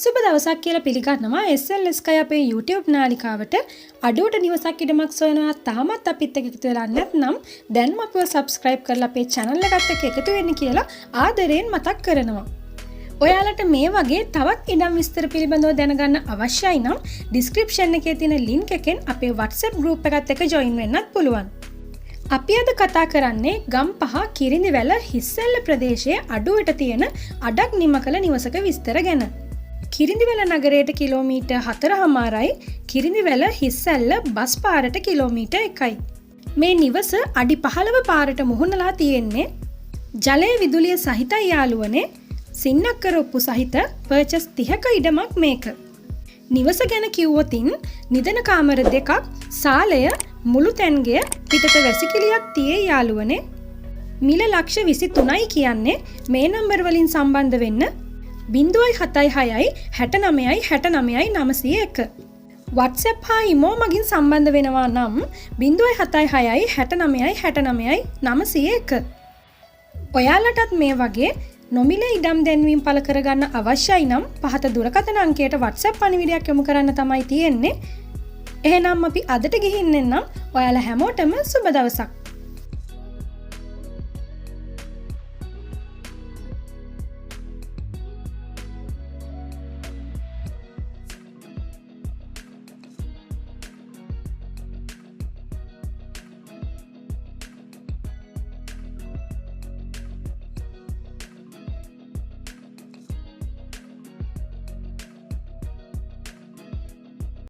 සුබ දවසක් කියලා පිළිගන්නවා SLS කය අපේ YouTube නාලිකාවට අඩුවට නිවසක් ඉඩමක් සොයනවා තාමත් අපිත් එක්ක එකතු වෙලා නැත්නම් දැන්ම අපිව subscribe කරලා අපේ channel එකත් එක්ක එකතු වෙන්න කියලා ආදරයෙන් මතක් කරනවා. ඔයාලට මේ වගේ තවත් ඉඩම් විස්තර පිළිබඳව දැනගන්න අවශ්‍යයි නම් description එකේ තියෙන link එකෙන් අපේ WhatsApp group එකත් එක්ක join වෙන්නත් පුළුවන්. අපි අද කතා කරන්නේ ගම්පහ කිරිඳිවැල හිස්සැල්ල ප්‍රදේශයේ අඩුවට තියෙන අඩක් නිමකල නිවසක විස්තර ගැන. කිරිඳිවැල නගරයට කිලෝමීටර් 4.5යි කිරිඳිවැල හිස්සැල්ල බස් පාරට කිලෝමීටර් 1යි. මේ නිවස අඩි 15 පාරට මුහුණලා තියෙන්නේ. ජලය විදුලිය සහිතයි යාළුවනේ. සින්නක්කර ඔප්පු සහිත පර්චස් 30ක ඉඩමක් මේක. නිවස ගැන කිව්වොතින් නිදන කාමර දෙකක්, සාලය, මුළු තැන්ගය, පිටත වැසිකිළියක් තියේ යාළුවනේ. මිල ලක්ෂ 23යි කියන්නේ මේ නම්බර් වලින් සම්බන්ධ වෙන්න 076යි 69යි 69යි 901. WhatsApp හා imo මගින් සම්බන්ධ වෙනවා නම් 076යි 69යි 69යි 901. ඔයාලටත් මේ වගේ නොමිල ඉඩම් දැන්වීම් පළ කරගන්න අවශ්‍යයි නම් පහත දුරකථන අංකයට WhatsApp පණිවිඩයක් යොමු කරන්න තමයි තියෙන්නේ. එහෙනම් අපි අදට ගිහින් එන්නම්. ඔයාලා හැමෝටම සුබ දවසක්.